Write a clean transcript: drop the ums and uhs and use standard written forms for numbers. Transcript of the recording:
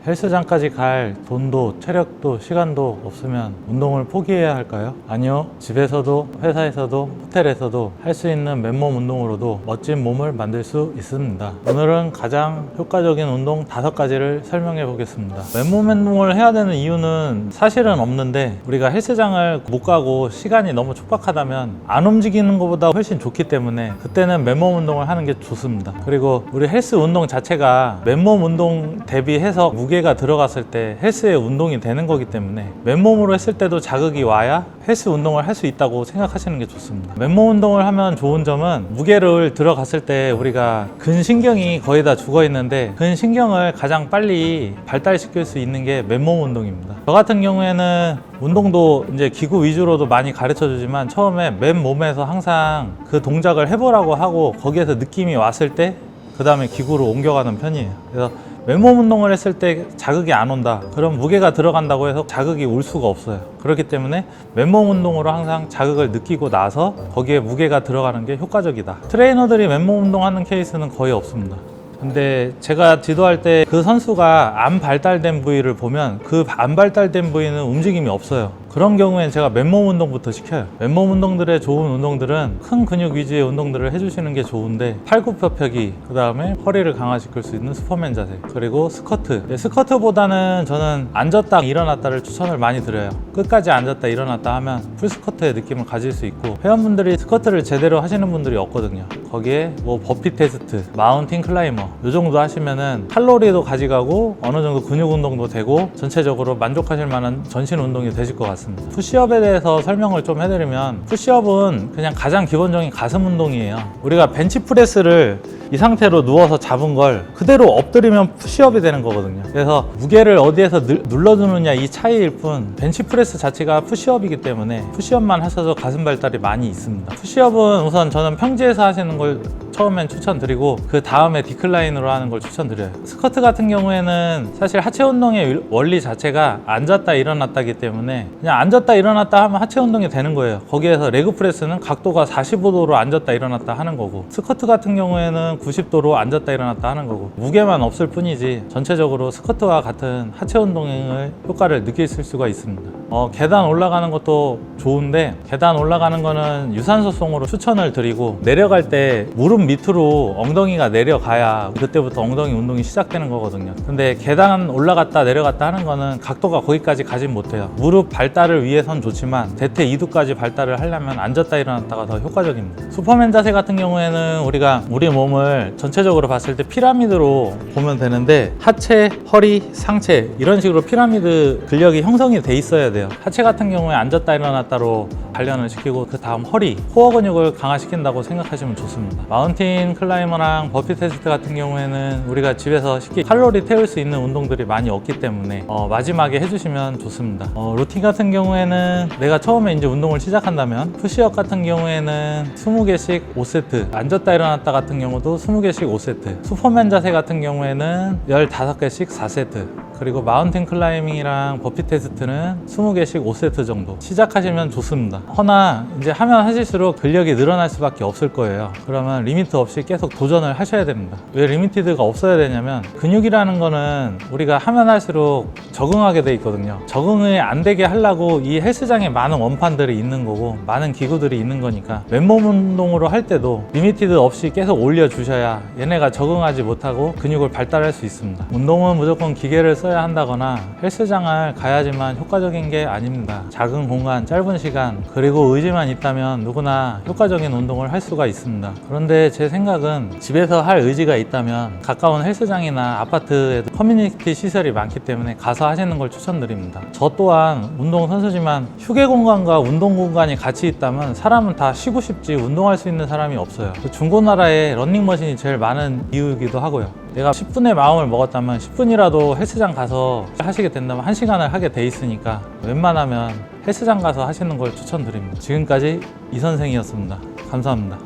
헬스장까지 갈 돈도 체력도 시간도 없으면 운동을 포기해야 할까요? 아니요. 집에서도 회사에서도 호텔에서도 할 수 있는 맨몸 운동으로도 멋진 몸을 만들 수 있습니다. 오늘은 가장 효과적인 운동 5가지를 설명해 보겠습니다. 맨몸 운동을 해야 되는 이유는 사실은 없는데, 우리가 헬스장을 못 가고 시간이 너무 촉박하다면 안 움직이는 것보다 훨씬 좋기 때문에 그때는 맨몸 운동을 하는 게 좋습니다. 그리고 우리 헬스 운동 자체가 맨몸 운동 대비해서 무게가 들어갔을 때 헬스의 운동이 되는 거기 때문에 맨몸으로 했을 때도 자극이 와야 헬스 운동을 할 수 있다고 생각하시는 게 좋습니다. 맨몸 운동을 하면 좋은 점은 무게를 들어갔을 때 우리가 근신경이 거의 다 죽어 있는데 근신경을 가장 빨리 발달시킬 수 있는 게 맨몸 운동입니다. 저 같은 경우에는 운동도 이제 기구 위주로도 많이 가르쳐 주지만 처음에 맨몸에서 항상 그 동작을 해보라고 하고 거기에서 느낌이 왔을 때 그 다음에 기구로 옮겨가는 편이에요. 그래서 맨몸 운동을 했을 때 자극이 안 온다, 그럼 무게가 들어간다고 해서 자극이 올 수가 없어요. 그렇기 때문에 맨몸 운동으로 항상 자극을 느끼고 나서 거기에 무게가 들어가는 게 효과적이다. 트레이너들이 맨몸 운동하는 케이스는 거의 없습니다. 근데 제가 지도할 때 그 선수가 안 발달된 부위를 보면 그 안 발달된 부위는 움직임이 없어요. 그런 경우엔 제가 맨몸 운동부터 시켜요. 맨몸 운동들의 좋은 운동들은 큰 근육 위주의 운동들을 해주시는 게 좋은데, 팔굽혀펴기, 그 다음에 허리를 강화시킬 수 있는 슈퍼맨 자세, 그리고 스쿼트. 스쿼트보다는 저는 앉았다 일어났다를 추천을 많이 드려요. 끝까지 앉았다 일어났다 하면 풀스쿼트의 느낌을 가질 수 있고, 회원분들이 스쿼트를 제대로 하시는 분들이 없거든요. 거기에 뭐 버피 테스트, 마운틴 클라이머 요 정도 하시면은 칼로리도 가져가고 어느 정도 근육 운동도 되고 전체적으로 만족하실 만한 전신 운동이 되실 것 같습니다. 푸시업에 대해서 설명을 좀 해드리면, 푸시업은 그냥 가장 기본적인 가슴 운동이에요. 우리가 벤치프레스를 이 상태로 누워서 잡은 걸 그대로 엎드리면 푸시업이 되는 거거든요. 그래서 무게를 어디에서 눌러주느냐 이 차이일 뿐, 벤치프레스 자체가 푸시업이기 때문에 푸시업만 하셔도 가슴 발달이 많이 있습니다. 푸시업은 우선 저는 평지에서 하시는 걸 처음엔 추천드리고 그 다음에 디클라인으로 하는 걸 추천드려요. 스쿼트 같은 경우에는 사실 하체 운동의 원리 자체가 앉았다 일어났다기 때문에 그냥 앉았다 일어났다 하면 하체 운동이 되는 거예요. 거기에서 레그 프레스는 각도가 45도로 앉았다 일어났다 하는 거고, 스쿼트 같은 경우에는 90도로 앉았다 일어났다 하는 거고, 무게만 없을 뿐이지 전체적으로 스쿼트와 같은 하체 운동의 효과를 느끼실 수가 있습니다. 계단 올라가는 것도 좋은데, 계단 올라가는 거는 유산소성으로 추천을 드리고, 내려갈 때 무릎 밑으로 엉덩이가 내려가야 그때부터 엉덩이 운동이 시작되는 거거든요. 근데 계단 올라갔다 내려갔다 하는 거는 각도가 거기까지 가진 못해요. 무릎 발달을 위해선 좋지만 대퇴 2두까지 발달을 하려면 앉았다 일어났다가 더 효과적입니다. 슈퍼맨 자세 같은 경우에는 우리가 우리 몸을 전체적으로 봤을 때 피라미드로 보면 되는데, 하체, 허리, 상체 이런 식으로 피라미드 근력이 형성이 돼 있어야 돼요. 하체 같은 경우에 앉았다 일어났다로 단련을 시키고 그 다음 허리, 코어 근육을 강화시킨다고 생각하시면 좋습니다. 마운틴 클라이머랑 버피 테스트 같은 경우에는 우리가 집에서 쉽게 칼로리 태울 수 있는 운동들이 많이 없기 때문에 마지막에 해주시면 좋습니다. 루틴 같은 경우에는 내가 처음에 이제 운동을 시작한다면, 푸시업 같은 경우에는 20개씩 5세트, 앉았다 일어났다 같은 경우도 20개씩 5세트, 슈퍼맨 자세 같은 경우에는 15개씩 4세트, 그리고 마운틴 클라이밍이랑 버피 테스트는 20개씩 5세트 정도 시작하시면 좋습니다. 허나 이제 하면 하실수록 근력이 늘어날 수밖에 없을 거예요. 그러면 리미트 없이 계속 도전을 하셔야 됩니다. 왜 리미티드가 없어야 되냐면, 근육이라는 거는 우리가 하면 할수록 적응하게 돼 있거든요. 적응을 안 되게 하려고 이 헬스장에 많은 원판들이 있는 거고 많은 기구들이 있는 거니까, 맨몸 운동으로 할 때도 리미티드 없이 계속 올려주셔야 얘네가 적응하지 못하고 근육을 발달할 수 있습니다. 운동은 무조건 기계를 써야 한다거나 헬스장을 가야지만 효과적인 게 아닙니다. 작은 공간, 짧은 시간, 그리고 의지만 있다면 누구나 효과적인 운동을 할 수가 있습니다. 그런데 제 생각은 집에서 할 의지가 있다면 가까운 헬스장이나 아파트에도 커뮤니티 시설이 많기 때문에 가서 하시는 걸 추천드립니다. 저 또한 운동 선수지만 휴게 공간과 운동 공간이 같이 있다면 사람은 다 쉬고 싶지 운동할 수 있는 사람이 없어요. 중고나라에 러닝머신이 제일 많은 이유이기도 하고요. 내가 10분의 마음을 먹었다면 10분이라도 헬스장 가서 하시게 된다면 1시간을 하게 돼 있으니까 웬만하면 헬스장 가서 하시는 걸 추천드립니다. 지금까지 이 선생이었습니다. 감사합니다.